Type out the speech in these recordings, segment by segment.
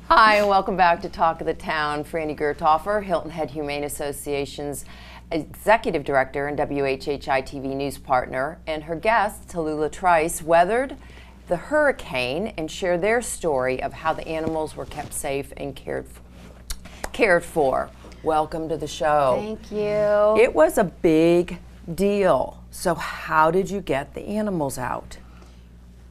Hi, and welcome back to Talk of the Town. Franny Gertoffer, Hilton Head Humane Association's Executive Director and WHHI-TV news partner, and her guest, Tallulah Trice, weathered the hurricane and shared their story of how the animals were kept safe and cared for. Welcome to the show. Thank you. It was a big deal. So how did you get the animals out?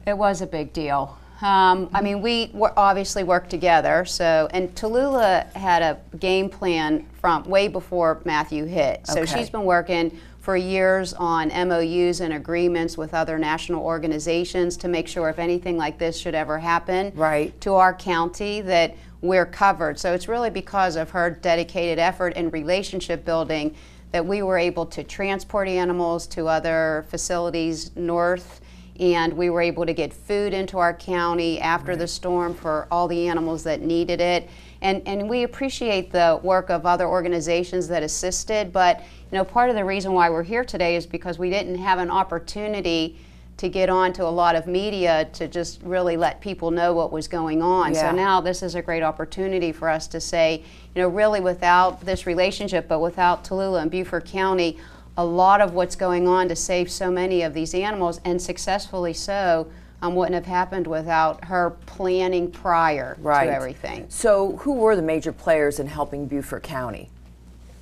It was a big deal. I mean, we obviously worked together. And Tallulah had a game plan from way before Matthew hit. So she's been working for years on MOUs and agreements with other national organizations to make sure if anything like this should ever happen to our county that we're covered. So it's really because of her dedicated effort and relationship building that we were able to transport animals to other facilities north, and we were able to get food into our county after the storm for all the animals that needed it. And we appreciate the work of other organizations that assisted, but you know, part of the reason why we're here today is because we didn't have an opportunity to get on to a lot of media to just really let people know what was going on. So now this is a great opportunity for us to say, you know, really without this relationship, but without Tallulah and Beaufort County, a lot of what's going on to save so many of these animals, and successfully so, wouldn't have happened without her planning prior to everything. So who were the major players in helping Beaufort County?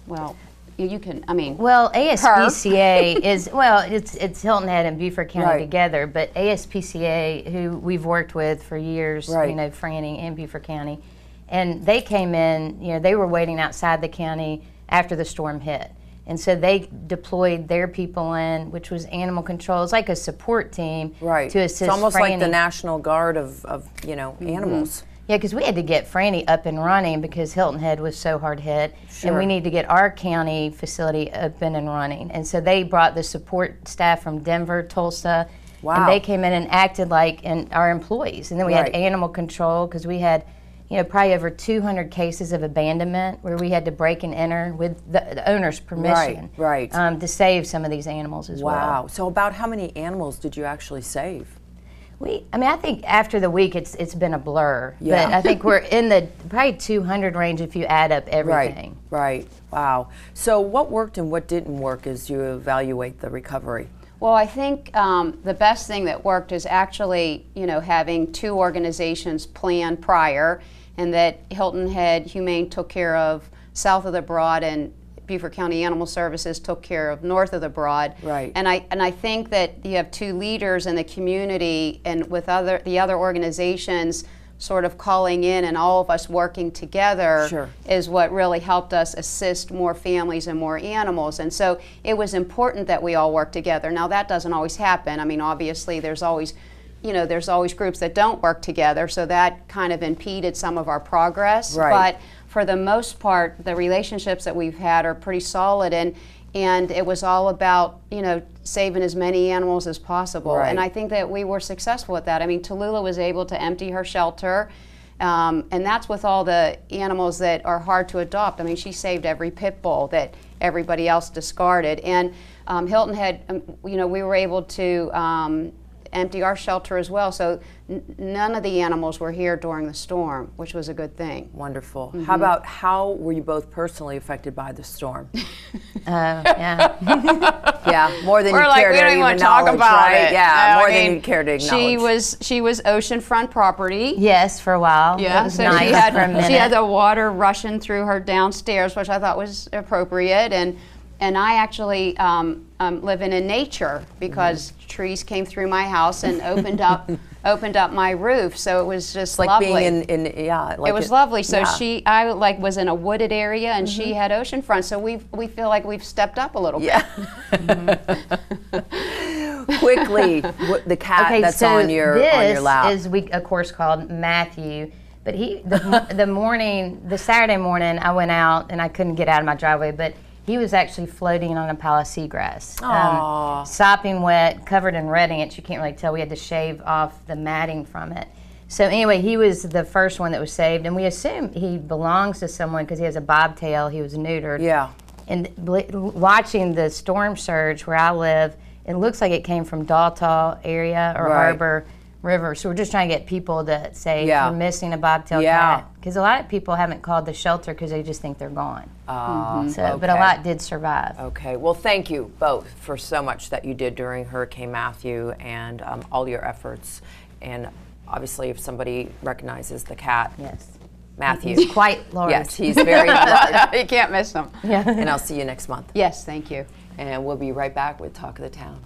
Well, you can, I mean, well, ASPCA is, well, it's Hilton Head and Beaufort County together, but ASPCA, who we've worked with for years, you know, Franny and Beaufort County, and they came in, you know, they were waiting outside the county after the storm hit. And so they deployed their people in, which was animal control. It's like a support team to assist It's almost Franny. like the National Guard of you know, animals. Yeah, because we had to get Franny up and running because Hilton Head was so hard hit, and we need to get our county facility open and running. And so they brought the support staff from Denver, Tulsa, and they came in and acted like our employees. And then we had animal control because we had, you know, probably over 200 cases of abandonment where we had to break and enter with the owner's permission to save some of these animals as well. Wow. So about how many animals did you actually save? I mean, I think after the week it's been a blur, but I think we're in the probably 200 range if you add up everything. Right. Wow. So what worked and what didn't work as you evaluate the recovery? Well, I think the best thing that worked is actually, you know, having two organizations plan prior, and that Hilton Head Humane took care of south of the Broad, and Beaufort County Animal Services took care of north of the Broad. And I think that you have two leaders in the community, and with the other organizations sort of calling in and all of us working together is what really helped us assist more families and more animals. And so it was important that we all work together. Now that doesn't always happen. I mean, obviously there's always, you know, there's always groups that don't work together, so that kind of impeded some of our progress. But for the most part, the relationships that we've had are pretty solid, and it was all about, you know, saving as many animals as possible. And I think that we were successful at that. I mean, Tallulah was able to empty her shelter, and that's with all the animals that are hard to adopt. I mean, she saved every pit bull that everybody else discarded. And Hilton Head, you know, we were able to empty our shelter as well. So none of the animals were here during the storm, which was a good thing. Wonderful. How were you both personally affected by the storm? Yeah, more than we're you like, care we to don't even want to talk acknowledge, about right? it. Yeah, No, more I mean, than you care to acknowledge. She was oceanfront property. yes, for a while. Yeah, it was so nice for a minute. she had the water rushing through her downstairs, which I thought was appropriate. And I actually living in nature because trees came through my house and opened up my roof, so it was just like lovely. being in it was lovely. So I like was in a wooded area, and she had oceanfront. So we feel like we've stepped up a little bit. Quickly, the cat that's on your lap. This is we of course called Matthew. But the Saturday morning, I went out and I couldn't get out of my driveway, but he was actually floating on a pile of seagrass, sopping wet, covered in red ants. You can't really tell. We had to shave off the matting from it. So anyway, he was the first one that was saved, and we assume he belongs to someone because he has a bobtail. He was neutered. And watching the storm surge where I live, it looks like it came from Daltall area or Harbor. river. So we're just trying to get people to say Yeah. if you're missing a bobtail Yeah. cat, because a lot of people haven't called the shelter because they just think they're gone. So, but a okay. lot did survive. Okay, well, thank you both for so much that you did during Hurricane Matthew and all your efforts. And obviously, if somebody recognizes the cat, Yes. Matthew. He's quite large. Yes, he's very large. You can't miss them. Yeah. And I'll see you next month. Yes, thank you. And we'll be right back with Talk of the Town.